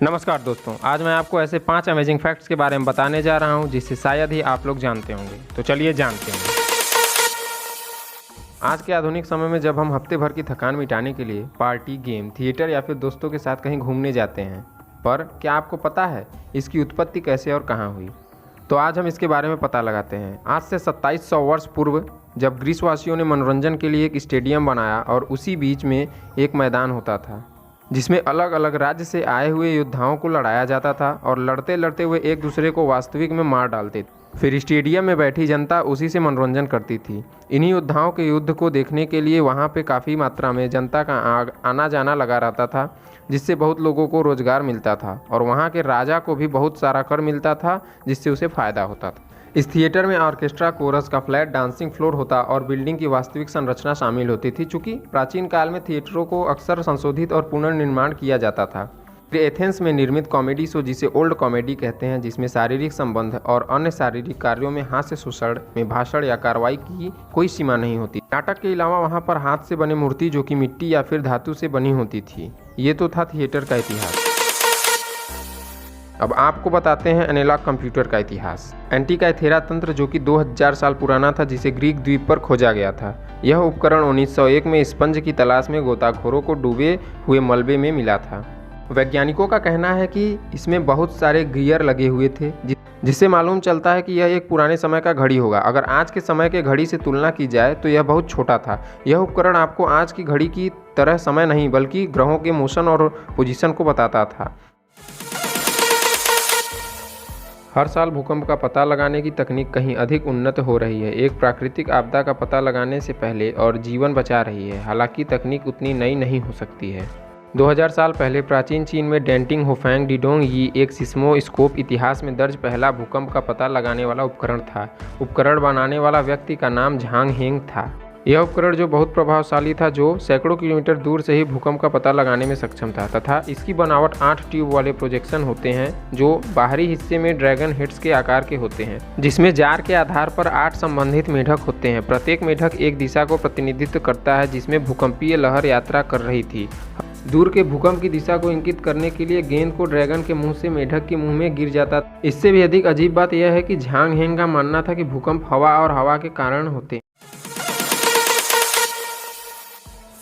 नमस्कार दोस्तों, आज मैं आपको ऐसे 5 अमेजिंग फैक्ट्स के बारे में बताने जा रहा हूं जिससे शायद ही आप लोग जानते होंगे। तो चलिए जानते हैं। आज के आधुनिक समय में जब हम हफ्ते भर की थकान मिटाने के लिए पार्टी, गेम, थिएटर या फिर दोस्तों के साथ कहीं घूमने जाते हैं, पर क्या आपको पता है इसकी उत्पत्ति कैसे और कहाँ हुई? तो आज हम इसके बारे में पता लगाते हैं। आज से 2700 वर्ष पूर्व जब ग्रीसवासियों ने मनोरंजन के लिए एक स्टेडियम बनाया और उसी बीच में एक मैदान होता था जिसमें अलग अलग राज्य से आए हुए योद्धाओं को लड़ाया जाता था और लड़ते लड़ते हुए एक दूसरे को वास्तविक में मार डालते थे। फिर स्टेडियम में बैठी जनता उसी से मनोरंजन करती थी। इन्हीं योद्धाओं के युद्ध को देखने के लिए वहाँ पे काफ़ी मात्रा में जनता का आना जाना लगा रहता था, जिससे बहुत लोगों को रोजगार मिलता था और वहाँ के राजा को भी बहुत सारा कर मिलता था, जिससे उसे फ़ायदा होता था। इस थिएटर में ऑर्केस्ट्रा, कोरस का फ्लैट डांसिंग फ्लोर होता और बिल्डिंग की वास्तविक संरचना शामिल होती थी। चूँकि प्राचीन काल में थिएटरों को अक्सर संशोधित और पुनर्निर्माण किया जाता था। एथेंस में निर्मित कॉमेडी शो, जिसे ओल्ड कॉमेडी कहते हैं, जिसमें शारीरिक संबंध और अन्य शारीरिक कार्यों में हास्य शोषण में भाषण या कार्रवाई की कोई सीमा नहीं होती। नाटक के अलावा वहाँ पर हाथ से बने मूर्ति जो कि मिट्टी या फिर धातु से बनी होती थी। ये तो था थिएटर का इतिहास। अब आपको बताते हैं एनालॉग कंप्यूटर का इतिहास। एंटिकाइथेरा तंत्र जो कि 2000 साल पुराना था, जिसे ग्रीक द्वीप पर खोजा गया था। यह उपकरण 1901 में स्पंज की तलाश में गोताखोरों को डूबे हुए मलबे में मिला था। वैज्ञानिकों का कहना है कि इसमें बहुत सारे गियर लगे हुए थे, जिससे मालूम चलता है कि यह एक पुराने समय का घड़ी होगा। अगर आज के समय के घड़ी से तुलना की जाए तो यह बहुत छोटा था। यह उपकरण आपको आज की घड़ी की तरह समय नहीं बल्कि ग्रहों के मोशन और पोजीशन को बताता था। हर साल भूकंप का पता लगाने की तकनीक कहीं अधिक उन्नत हो रही है। एक प्राकृतिक आपदा का पता लगाने से पहले और जीवन बचा रही है। हालांकि तकनीक उतनी नई नहीं हो सकती है। 2000 साल पहले प्राचीन चीन में डेंटिंग होफैंग डिडोंग यी एक सिस्मोस्कोप इतिहास में दर्ज पहला भूकंप का पता लगाने वाला उपकरण था। उपकरण बनाने वाला व्यक्ति का नाम झांग हेंग था। यह उपकरण जो बहुत प्रभावशाली था, जो सैकड़ों किलोमीटर दूर से ही भूकंप का पता लगाने में सक्षम था, तथा इसकी बनावट 8 ट्यूब वाले प्रोजेक्शन होते हैं जो बाहरी हिस्से में ड्रैगन हेड्स के आकार के होते हैं, जिसमें जार के आधार पर 8 संबंधित मेढक होते हैं। प्रत्येक मेढक एक दिशा को प्रतिनिधित्व करता है जिसमें भूकंपीय लहर यात्रा कर रही थी। दूर के भूकंप की दिशा को इंगित करने के लिए गेंद को ड्रैगन के मुंह से मेढक के मुंह में गिर जाता था। इससे भी अधिक अजीब बात यह है कि झांग हेंग का मानना था कि भूकंप हवा और हवा के कारण होते।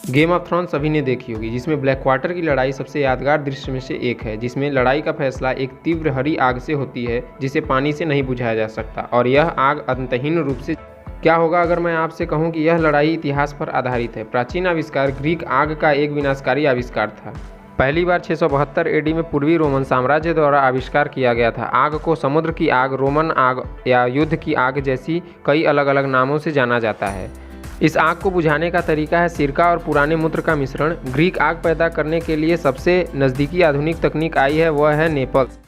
गेम ऑफ थ्रोन्स सभी ने देखी होगी, जिसमें ब्लैक वाटर की लड़ाई सबसे यादगार दृश्य में से एक है, जिसमें लड़ाई का फैसला एक तीव्र हरी आग से होती है जिसे पानी से नहीं बुझाया जा सकता। और यह आग अंतहीन रूप से क्या होगा अगर मैं आपसे कहूं कि यह लड़ाई इतिहास पर आधारित है। प्राचीन आविष्कार ग्रीक आग का एक विनाशकारी आविष्कार था। पहली बार 672 एडी में पूर्वी रोमन साम्राज्य द्वारा आविष्कार किया गया था। आग को समुद्र की आग, रोमन आग या युद्ध की आग जैसी कई अलग अलग नामों से जाना जाता है। इस आग को बुझाने का तरीका है सिरका और पुराने मूत्र का मिश्रण। ग्रीक आग पैदा करने के लिए सबसे नज़दीकी आधुनिक तकनीक आई है, वह है नेपल्स।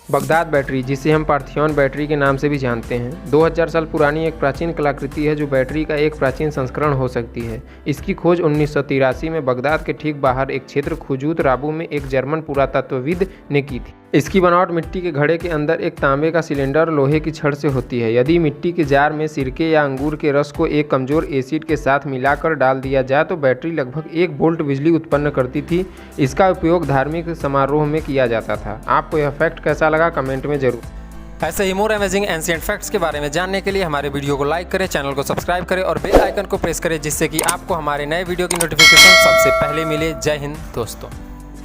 बगदाद बैटरी, जिसे हम पार्थेनॉन बैटरी के नाम से भी जानते हैं, 2000 साल पुरानी एक प्राचीन कलाकृति है जो बैटरी का एक प्राचीन संस्करण हो सकती है। इसकी खोज 1983 में बगदाद के ठीक बाहर एक क्षेत्र खुजूत राबू में एक जर्मन पुरातत्वविद ने की थी। इसकी बनावट मिट्टी के घड़े के अंदर एक तांबे का सिलेंडर लोहे की छड़ से होती है। यदि मिट्टी के जार में सिरके या अंगूर के रस को एक कमजोर एसिड के साथ मिलाकर डाल दिया जाए तो बैटरी लगभग 1 वोल्ट बिजली उत्पन्न करती थी। इसका उपयोग धार्मिक समारोह में किया जाता था। आपको यह फैक्ट कैसा लगा, कमेंट में जरूर। ऐसे ही मोर अमेजिंग एंशिएंट फैक्ट्स के बारे में जानने के लिए हमारे वीडियो को लाइक करें, चैनल को सब्सक्राइब करें और बेल आइकन को प्रेस करें, जिससे कि आपको हमारे नए वीडियो की नोटिफिकेशन सबसे पहले मिले। जय हिंद दोस्तों।